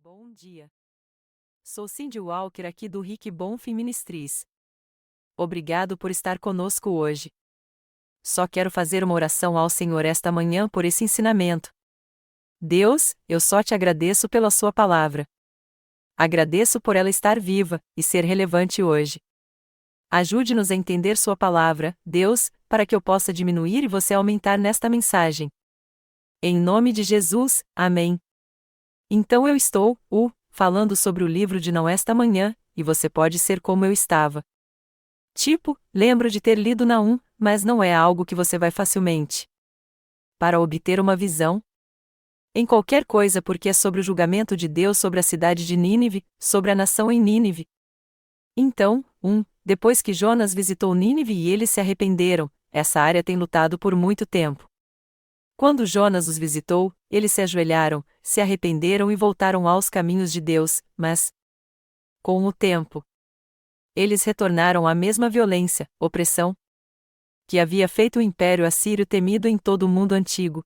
Bom dia. Sou Cindy Walker aqui do Rick Bonfim Ministries. Obrigado por estar conosco hoje. Só quero fazer uma oração ao Senhor esta manhã por esse ensinamento. Deus, eu só te agradeço pela sua palavra. Agradeço por ela estar viva e ser relevante hoje. Ajude-nos a entender sua palavra, Deus, para que eu possa diminuir e você aumentar nesta mensagem. Em nome de Jesus, amém. Então eu estou, falando sobre o livro de Naum esta manhã, e você pode ser como eu estava. Lembro de ter lido Naum, mas não é algo que você vai facilmente. Para obter uma visão em qualquer coisa, porque é sobre o julgamento de Deus sobre a cidade de Nínive, sobre a nação em Nínive. Então, depois que Jonas visitou Nínive e eles se arrependeram, essa área tem lutado por muito tempo. Quando Jonas os visitou, eles se ajoelharam, se arrependeram e voltaram aos caminhos de Deus, mas, com o tempo, eles retornaram à mesma violência, opressão, que havia feito o Império Assírio temido em todo o mundo antigo.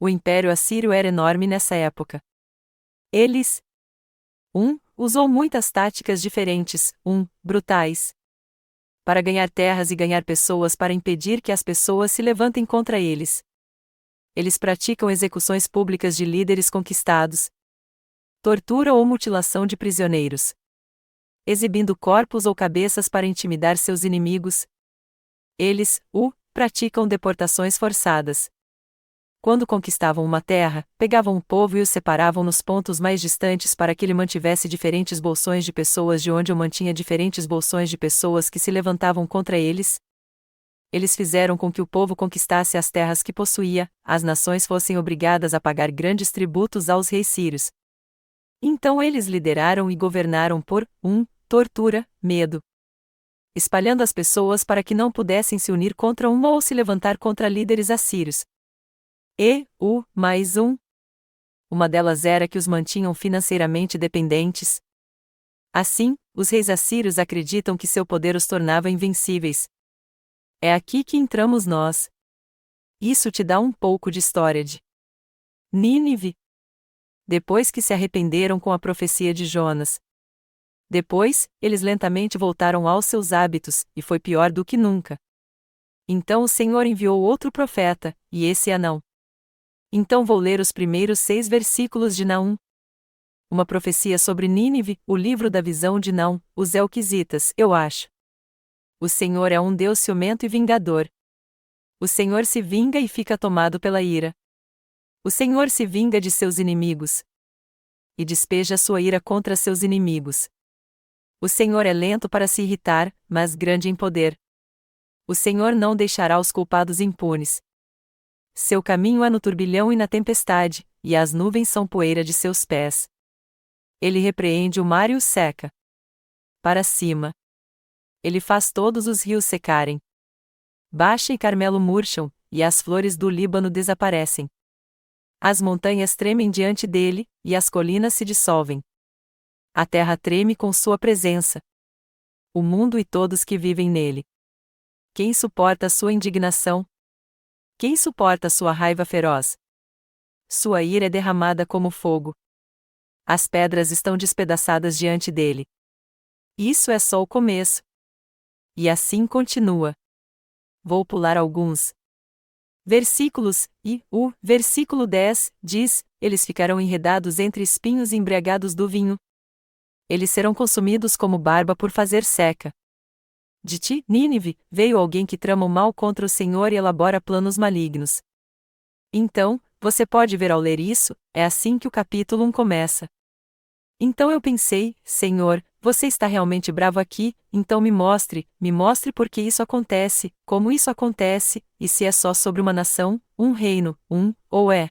O Império Assírio era enorme nessa época. Eles, usou muitas táticas diferentes, brutais, para ganhar terras e ganhar pessoas para impedir que as pessoas se levantem contra eles. Eles praticam execuções públicas de líderes conquistados, tortura ou mutilação de prisioneiros, exibindo corpos ou cabeças para intimidar seus inimigos. Eles, praticam deportações forçadas. Quando conquistavam uma terra, pegavam o povo e os separavam nos pontos mais distantes para que ele mantivesse diferentes bolsões de pessoas de onde eu mantinha diferentes bolsões de pessoas que se levantavam contra eles. Eles fizeram com que o povo conquistasse as terras que possuía, as nações fossem obrigadas a pagar grandes tributos aos reis sírios. Então eles lideraram e governaram por, tortura, medo, espalhando as pessoas para que não pudessem se unir contra uma ou se levantar contra líderes assírios. Uma delas era que os mantinham financeiramente dependentes. Assim, os reis assírios acreditam que seu poder os tornava invencíveis. É aqui que entramos nós. Isso te dá um pouco de história de Nínive. Depois que se arrependeram com a profecia de Jonas. Depois, eles lentamente voltaram aos seus hábitos, e foi pior do que nunca. Então o Senhor enviou outro profeta, e esse é Naum. Então vou ler os primeiros 6 versículos de Naum. Uma profecia sobre Nínive, o livro da visão de Naum, os Elquisitas, eu acho. O Senhor é um Deus ciumento e vingador. O Senhor se vinga e fica tomado pela ira. O Senhor se vinga de seus inimigos e despeja sua ira contra seus inimigos. O Senhor é lento para se irritar, mas grande em poder. O Senhor não deixará os culpados impunes. Seu caminho é no turbilhão e na tempestade, e as nuvens são poeira de seus pés. Ele repreende o mar e o seca. Para cima. Ele faz todos os rios secarem. Baixa e Carmelo murcham, e as flores do Líbano desaparecem. As montanhas tremem diante dele, e as colinas se dissolvem. A terra treme com sua presença. O mundo e todos que vivem nele. Quem suporta sua indignação? Quem suporta sua raiva feroz? Sua ira é derramada como fogo. As pedras estão despedaçadas diante dele. Isso é só o começo. E assim continua. Vou pular alguns versículos, e o versículo 10 diz: eles ficarão enredados entre espinhos e embriagados do vinho. Eles serão consumidos como barba por fazer seca. De ti, Nínive, veio alguém que trama o mal contra o Senhor e elabora planos malignos. Então, você pode ver ao ler isso, é assim que o capítulo 1 começa. Então eu pensei, Senhor, você está realmente bravo aqui, então me mostre por que isso acontece, como isso acontece, e se é só sobre uma nação, um reino, ou é.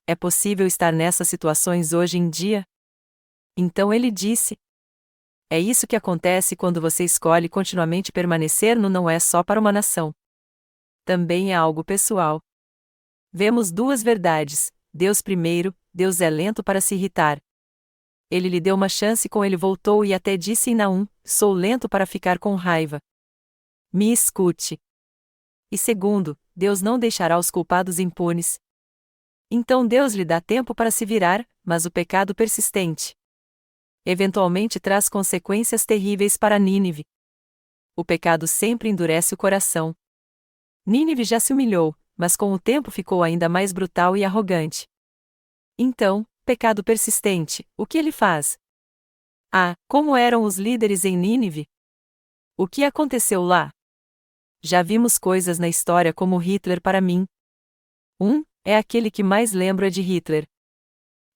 É possível estar nessas situações hoje em dia? Então ele disse: é isso que acontece quando você escolhe continuamente permanecer no não é só para uma nação. Também é algo pessoal. Vemos 2 verdades: Deus primeiro, Deus é lento para se irritar. Ele lhe deu uma chance com ele voltou e até disse em Naum: sou lento para ficar com raiva. Me escute. E segundo, Deus não deixará os culpados impunes. Então Deus lhe dá tempo para se virar, mas o pecado persistente eventualmente traz consequências terríveis para Nínive. O pecado sempre endurece o coração. Nínive já se humilhou, mas com o tempo ficou ainda mais brutal e arrogante. Então, pecado persistente, o que ele faz? Ah, como eram os líderes em Nínive? O que aconteceu lá? Já vimos coisas na história como Hitler para mim. É aquele que mais lembro de Hitler.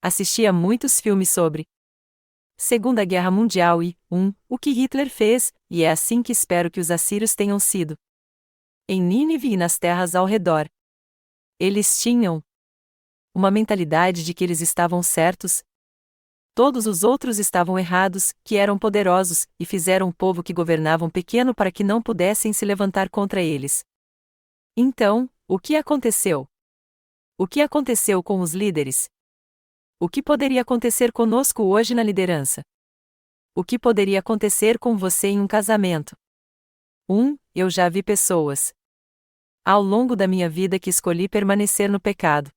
Assisti a muitos filmes sobre Segunda Guerra Mundial e, o que Hitler fez, e é assim que espero que os assírios tenham sido. Em Nínive e nas terras ao redor. Eles tinham uma mentalidade de que eles estavam certos. Todos os outros estavam errados, que eram poderosos, e fizeram o povo que governavam pequeno para que não pudessem se levantar contra eles. Então, o que aconteceu? O que aconteceu com os líderes? O que poderia acontecer conosco hoje na liderança? O que poderia acontecer com você em um casamento? Eu já vi pessoas ao longo da minha vida que escolhi permanecer no pecado.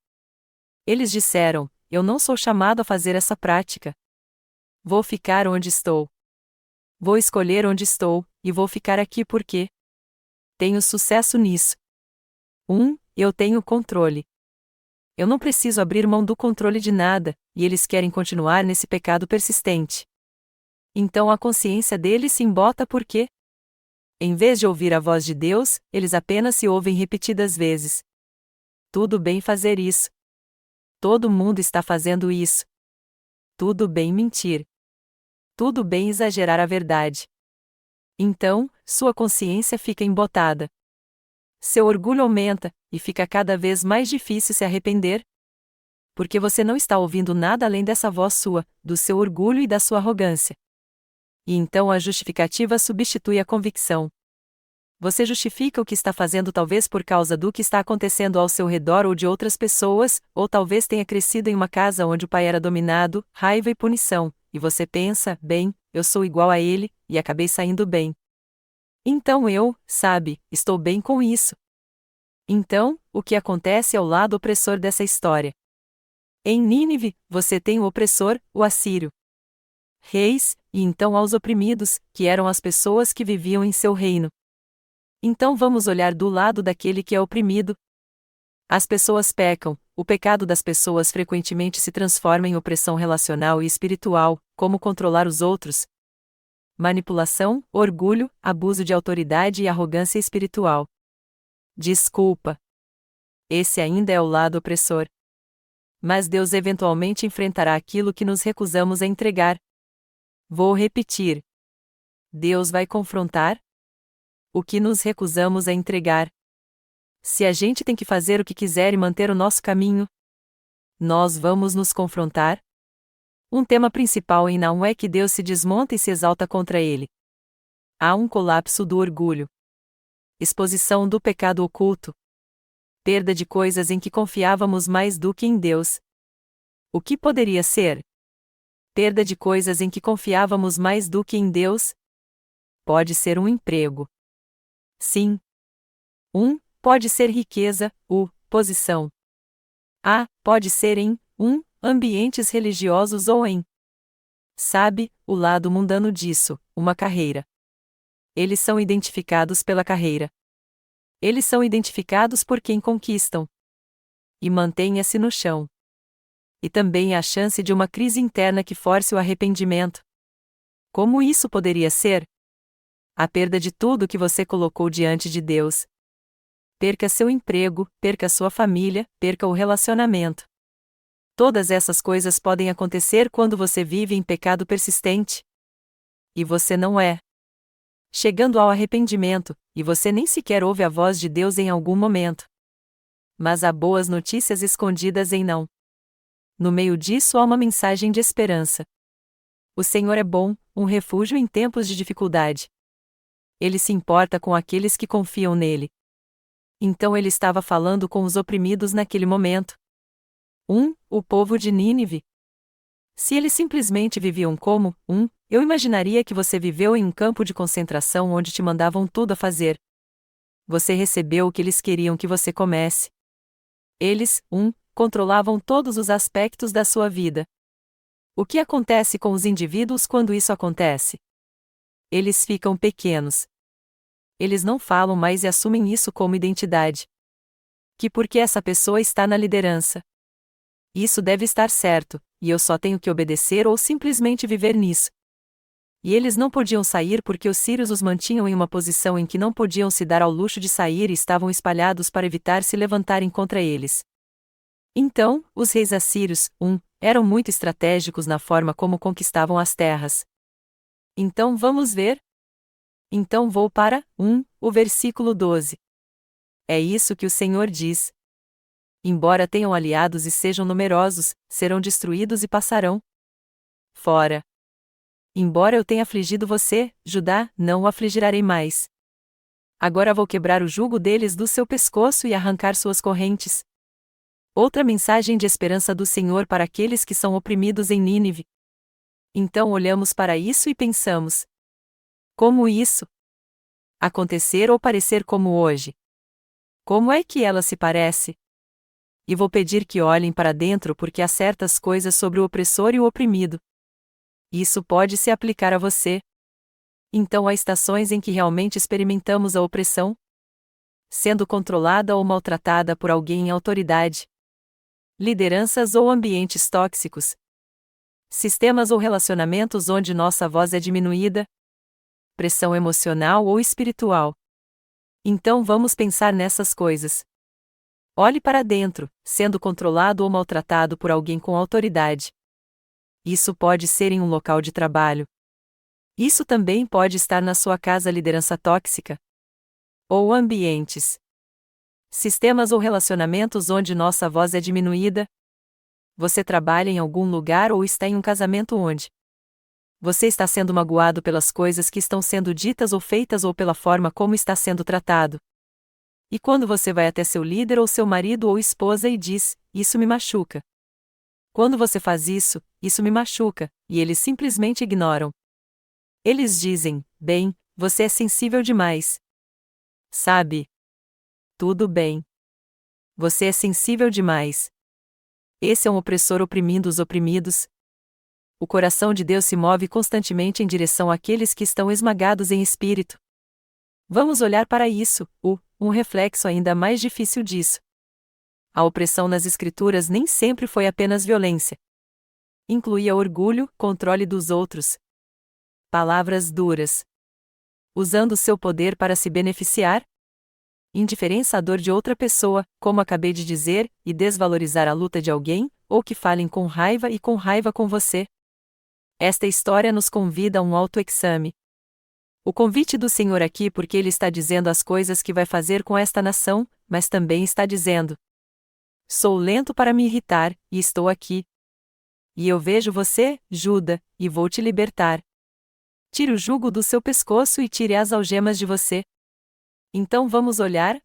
Eles disseram: eu não sou chamado a fazer essa prática. Vou ficar onde estou. Vou escolher onde estou, e vou ficar aqui porque tenho sucesso nisso. Eu tenho controle. Eu não preciso abrir mão do controle de nada, e eles querem continuar nesse pecado persistente. Então a consciência deles se embota porque, em vez de ouvir a voz de Deus, eles apenas se ouvem repetidas vezes. Tudo bem fazer isso. Todo mundo está fazendo isso. Tudo bem mentir. Tudo bem exagerar a verdade. Então, sua consciência fica embotada. Seu orgulho aumenta, e fica cada vez mais difícil se arrepender. Porque você não está ouvindo nada além dessa voz sua, do seu orgulho e da sua arrogância. E então a justificativa substitui a convicção. Você justifica o que está fazendo talvez por causa do que está acontecendo ao seu redor ou de outras pessoas, ou talvez tenha crescido em uma casa onde o pai era dominado, raiva e punição, e você pensa: bem, eu sou igual a ele, e acabei saindo bem. Então estou bem com isso. Então, o que acontece ao lado opressor dessa história? Em Nínive, você tem o opressor, o assírio. Reis, e então aos oprimidos, que eram as pessoas que viviam em seu reino. Então vamos olhar do lado daquele que é oprimido. As pessoas pecam, o pecado das pessoas frequentemente se transforma em opressão relacional e espiritual, como controlar os outros, manipulação, orgulho, abuso de autoridade e arrogância espiritual. Desculpa. Esse ainda é o lado opressor. Mas Deus eventualmente enfrentará aquilo que nos recusamos a entregar. Vou repetir. Deus vai confrontar o que nos recusamos a entregar. Se a gente tem que fazer o que quiser e manter o nosso caminho, nós vamos nos confrontar. Um tema principal em Naum é que Deus se desmonta e se exalta contra ele. Há um colapso do orgulho. Exposição do pecado oculto. Perda de coisas em que confiávamos mais do que em Deus. O que poderia ser? Perda de coisas em que confiávamos mais do que em Deus? Pode ser um emprego. Sim. Pode ser riqueza, posição. Pode ser em, ambientes religiosos ou em, o lado mundano disso, uma carreira. Eles são identificados pela carreira. Eles são identificados por quem conquistam. E mantenha-se no chão. E também há a chance de uma crise interna que force o arrependimento. Como isso poderia ser? A perda de tudo que você colocou diante de Deus. Perca seu emprego, perca sua família, perca o relacionamento. Todas essas coisas podem acontecer quando você vive em pecado persistente. E você não é. Chegando ao arrependimento, e você nem sequer ouve a voz de Deus em algum momento. Mas há boas notícias escondidas em não. No meio disso há uma mensagem de esperança. O Senhor é bom, um refúgio em tempos de dificuldade. Ele se importa com aqueles que confiam nele. Então ele estava falando com os oprimidos naquele momento. O povo de Nínive. Se eles simplesmente viviam como, eu imaginaria que você viveu em um campo de concentração onde te mandavam tudo a fazer. Você recebeu o que eles queriam que você comesse. Eles, controlavam todos os aspectos da sua vida. O que acontece com os indivíduos quando isso acontece? Eles ficam pequenos. Eles não falam mais e assumem isso como identidade. Que porque essa pessoa está na liderança. Isso deve estar certo, e eu só tenho que obedecer ou simplesmente viver nisso. E eles não podiam sair porque os sírios os mantinham em uma posição em que não podiam se dar ao luxo de sair e estavam espalhados para evitar se levantarem contra eles. Então, os reis assírios, eram muito estratégicos na forma como conquistavam as terras. Então vamos ver? Então vou para, o versículo 12. É isso que o Senhor diz. Embora tenham aliados e sejam numerosos, serão destruídos e passarão fora. Embora eu tenha afligido você, Judá, não o afligirei mais. Agora vou quebrar o jugo deles do seu pescoço e arrancar suas correntes. Outra mensagem de esperança do Senhor para aqueles que são oprimidos em Nínive. Então olhamos para isso e pensamos: como isso acontecer ou parecer como hoje? Como é que ela se parece? E vou pedir que olhem para dentro porque há certas coisas sobre o opressor e o oprimido. Isso pode se aplicar a você. Então há estações em que realmente experimentamos a opressão, sendo controlada ou maltratada por alguém em autoridade. Lideranças ou ambientes tóxicos. Sistemas ou relacionamentos onde nossa voz é diminuída. Pressão emocional ou espiritual. Então vamos pensar nessas coisas. Olhe para dentro, sendo controlado ou maltratado por alguém com autoridade. Isso pode ser em um local de trabalho. Isso também pode estar na sua casa, liderança tóxica. Ou ambientes. Sistemas ou relacionamentos onde nossa voz é diminuída. Você trabalha em algum lugar ou está em um casamento onde você está sendo magoado pelas coisas que estão sendo ditas ou feitas ou pela forma como está sendo tratado. E quando você vai até seu líder ou seu marido ou esposa e diz: isso me machuca. Quando você faz isso, isso me machuca, e eles simplesmente ignoram. Eles dizem: bem, você é sensível demais. Sabe? Tudo bem. Você é sensível demais. Esse é um opressor oprimindo os oprimidos. O coração de Deus se move constantemente em direção àqueles que estão esmagados em espírito. Vamos olhar para isso, um reflexo ainda mais difícil disso. A opressão nas Escrituras nem sempre foi apenas violência. Incluía orgulho, controle dos outros. Palavras duras. Usando seu poder para se beneficiar. Indiferença à dor de outra pessoa, como acabei de dizer, e desvalorizar a luta de alguém, ou que falem com raiva e com raiva com você. Esta história nos convida a um autoexame. O convite do Senhor aqui porque Ele está dizendo as coisas que vai fazer com esta nação, mas também está dizendo: sou lento para me irritar, e estou aqui. E eu vejo você, Judá, e vou te libertar. Tire o jugo do seu pescoço e tire as algemas de você. Então vamos olhar.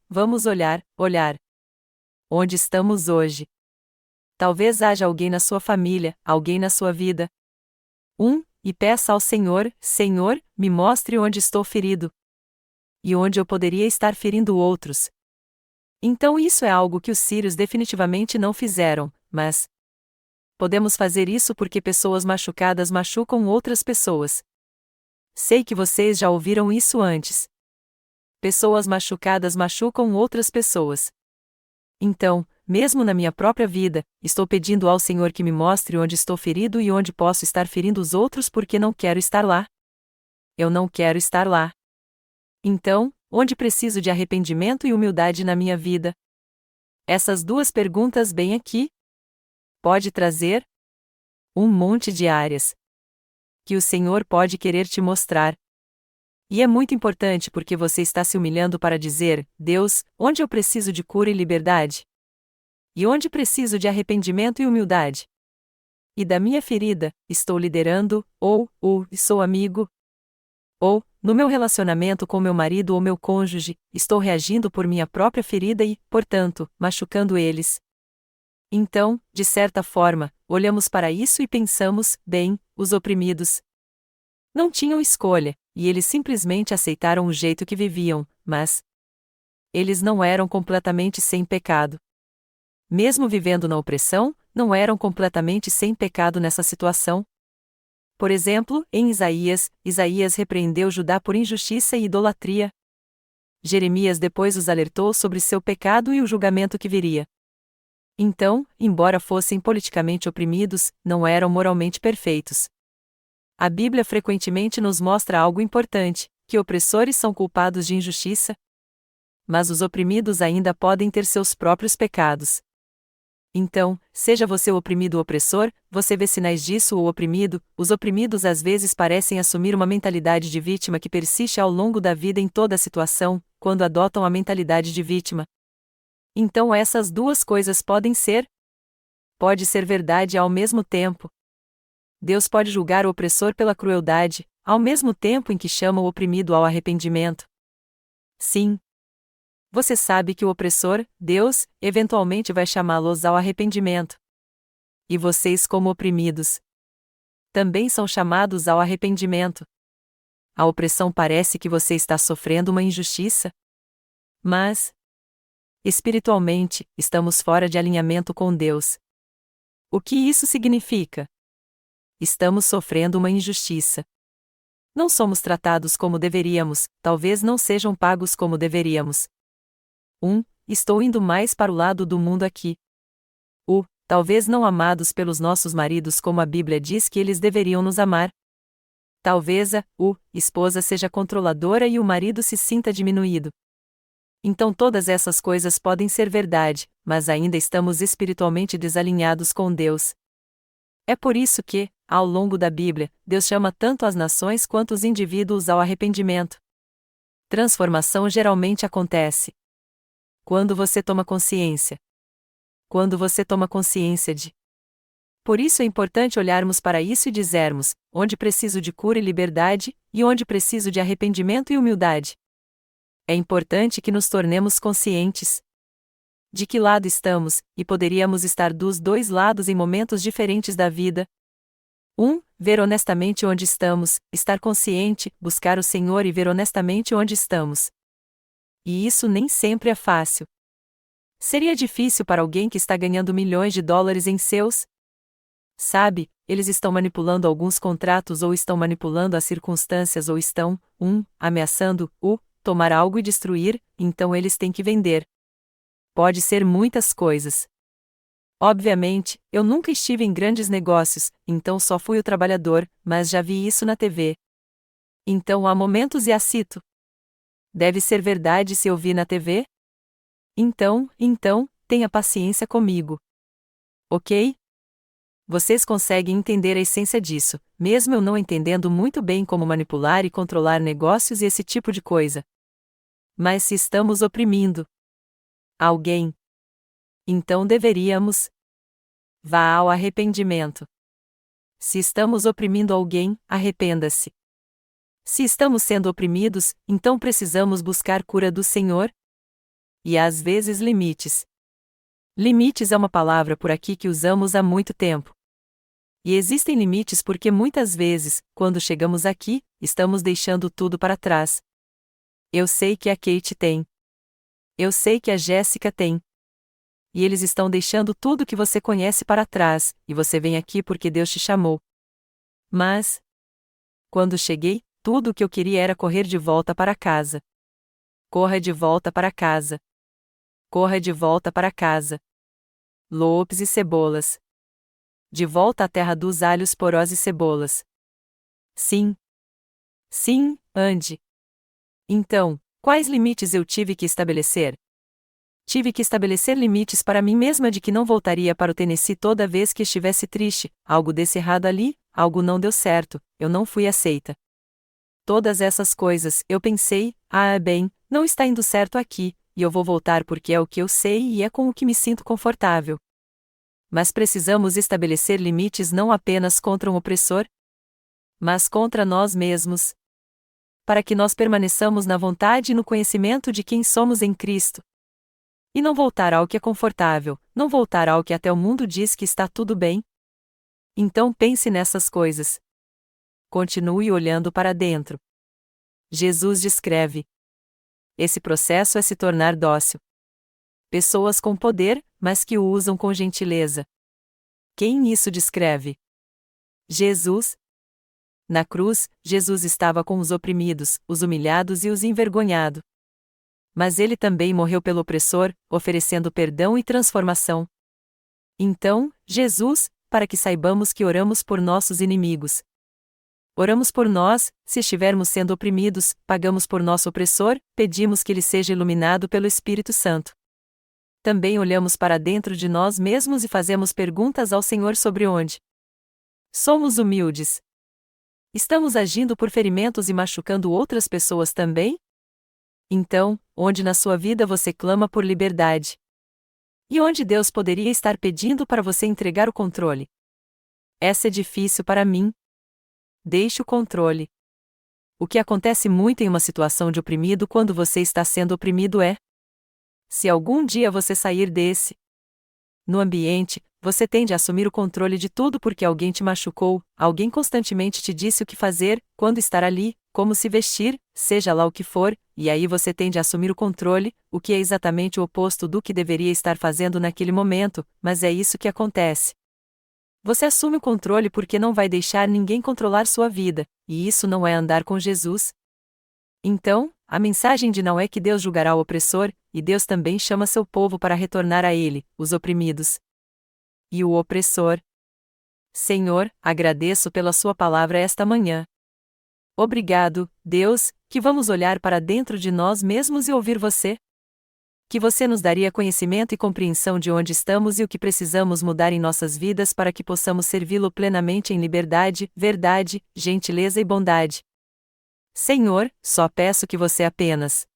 Onde estamos hoje? Talvez haja alguém na sua família, alguém na sua vida. E peça ao Senhor: Senhor, me mostre onde estou ferido. E onde eu poderia estar ferindo outros. Então isso é algo que os sírios definitivamente não fizeram, mas podemos fazer isso porque pessoas machucadas machucam outras pessoas. Sei que vocês já ouviram isso antes. Pessoas machucadas machucam outras pessoas. Então, mesmo na minha própria vida, estou pedindo ao Senhor que me mostre onde estou ferido e onde posso estar ferindo os outros porque não quero estar lá. Eu não quero estar lá. Então, onde preciso de arrependimento e humildade na minha vida? Essas duas perguntas bem aqui pode trazer um monte de áreas que o Senhor pode querer te mostrar. E é muito importante porque você está se humilhando para dizer: Deus, onde eu preciso de cura e liberdade? E onde preciso de arrependimento e humildade? E da minha ferida, estou liderando, ou sou amigo? Ou, no meu relacionamento com meu marido ou meu cônjuge, estou reagindo por minha própria ferida e, portanto, machucando eles? Então, de certa forma, olhamos para isso e pensamos: bem, os oprimidos não tinham escolha, e eles simplesmente aceitaram o jeito que viviam, mas eles não eram completamente sem pecado. mesmo vivendo na opressão, não eram completamente sem pecado nessa situação. Por exemplo, em Isaías repreendeu Judá por injustiça e idolatria. Jeremias depois os alertou sobre seu pecado e o julgamento que viria. Então, embora fossem politicamente oprimidos, não eram moralmente perfeitos. A Bíblia frequentemente nos mostra algo importante, que opressores são culpados de injustiça. Mas os oprimidos ainda podem ter seus próprios pecados. Então, seja você o oprimido ou opressor, você vê sinais disso ou oprimido. Os oprimidos às vezes parecem assumir uma mentalidade de vítima que persiste ao longo da vida em toda a situação, quando adotam a mentalidade de vítima. Então essas duas coisas pode ser verdade ao mesmo tempo. Deus pode julgar o opressor pela crueldade, ao mesmo tempo em que chama o oprimido ao arrependimento. Sim. Você sabe que o opressor, Deus, eventualmente vai chamá-los ao arrependimento. E vocês, como oprimidos, também são chamados ao arrependimento. A opressão parece que você está sofrendo uma injustiça. Mas, espiritualmente, estamos fora de alinhamento com Deus. O que isso significa? Estamos sofrendo uma injustiça. Não somos tratados como deveríamos, talvez não sejam pagos como deveríamos. Estou indo mais para o lado do mundo aqui. Talvez não amados pelos nossos maridos como a Bíblia diz que eles deveriam nos amar. Talvez a esposa seja controladora e o marido se sinta diminuído. Então todas essas coisas podem ser verdade, mas ainda estamos espiritualmente desalinhados com Deus. É por isso que, ao longo da Bíblia, Deus chama tanto as nações quanto os indivíduos ao arrependimento. Transformação geralmente acontece quando você toma consciência. Quando você toma consciência de. Por isso é importante olharmos para isso e dizermos, onde preciso de cura e liberdade, e onde preciso de arrependimento e humildade. É importante que nos tornemos conscientes de que lado estamos, e poderíamos estar dos dois lados em momentos diferentes da vida. Ver honestamente onde estamos, estar consciente, buscar o Senhor e ver honestamente onde estamos. E isso nem sempre é fácil. Seria difícil para alguém que está ganhando milhões de dólares em seus. Sabe, eles estão manipulando alguns contratos ou estão manipulando as circunstâncias ou estão, ameaçando, tomar algo e destruir, então eles têm que vender. Pode ser muitas coisas. Obviamente, eu nunca estive em grandes negócios, então só fui o trabalhador, mas já vi isso na TV. Então há momentos e cito. Deve ser verdade se eu vi na TV? Então, tenha paciência comigo. Ok? Vocês conseguem entender a essência disso, mesmo eu não entendendo muito bem como manipular e controlar negócios e esse tipo de coisa. Mas se estamos oprimindo alguém, então deveríamos. Vá ao arrependimento. Se estamos oprimindo alguém, arrependa-se. Se estamos sendo oprimidos, então precisamos buscar cura do Senhor. E às vezes limites. Limites é uma palavra por aqui que usamos há muito tempo. E existem limites porque muitas vezes, quando chegamos aqui, estamos deixando tudo para trás. Eu sei que a Kate tem. Eu sei que a Jéssica tem. E eles estão deixando tudo que você conhece para trás, e você vem aqui porque Deus te chamou. Mas, quando cheguei, tudo o que eu queria era correr de volta para casa. Corra de volta para casa. Corra de volta para casa. Lopes e cebolas. De volta à terra dos alhos porós e cebolas. Sim. Sim, ande. Então, quais limites eu tive que estabelecer? Tive que estabelecer limites para mim mesma de que não voltaria para o Tennessee toda vez que estivesse triste, algo desse errado ali, algo não deu certo, eu não fui aceita. Todas essas coisas, eu pensei, bem, não está indo certo aqui, e eu vou voltar porque é o que eu sei e é com o que me sinto confortável. Mas precisamos estabelecer limites não apenas contra um opressor, mas contra nós mesmos. Para que nós permaneçamos na vontade e no conhecimento de quem somos em Cristo. E não voltar ao que é confortável, não voltar ao que até o mundo diz que está tudo bem. Então pense nessas coisas. Continue olhando para dentro. Jesus descreve. Esse processo é se tornar dócil. pessoas com poder, mas que o usam com gentileza. Quem isso descreve? Jesus. Na cruz, Jesus estava com os oprimidos, os humilhados e os envergonhados. Mas ele também morreu pelo opressor, oferecendo perdão e transformação. Então, Jesus, para que saibamos que oramos por nossos inimigos. Oramos por nós, se estivermos sendo oprimidos, pagamos por nosso opressor, pedimos que ele seja iluminado pelo Espírito Santo. Também olhamos para dentro de nós mesmos e fazemos perguntas ao Senhor sobre onde somos humildes. Estamos agindo por ferimentos e machucando outras pessoas também? Então, onde na sua vida você clama por liberdade? E onde Deus poderia estar pedindo para você entregar o controle? Essa é difícil para mim. Deixe o controle. O que acontece muito em uma situação de oprimido quando você está sendo oprimido é: se algum dia você sair no ambiente, você tende a assumir o controle de tudo porque alguém te machucou, alguém constantemente te disse o que fazer, quando estar ali, como se vestir, seja lá o que for, e aí você tende a assumir o controle, o que é exatamente o oposto do que deveria estar fazendo naquele momento, mas é isso que acontece. Você assume o controle porque não vai deixar ninguém controlar sua vida, e isso não é andar com Jesus. Então, a mensagem de não é que Deus julgará o opressor, e Deus também chama seu povo para retornar a Ele, os oprimidos. E o opressor. Senhor, agradeço pela sua palavra esta manhã. Obrigado, Deus, que vamos olhar para dentro de nós mesmos e ouvir você. Que você nos daria conhecimento e compreensão de onde estamos e o que precisamos mudar em nossas vidas para que possamos servi-lo plenamente em liberdade, verdade, gentileza e bondade. Senhor, só peço que você apenas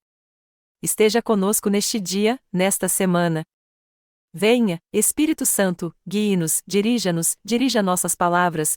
esteja conosco neste dia, nesta semana. Venha, Espírito Santo, guie-nos, dirija nossas palavras,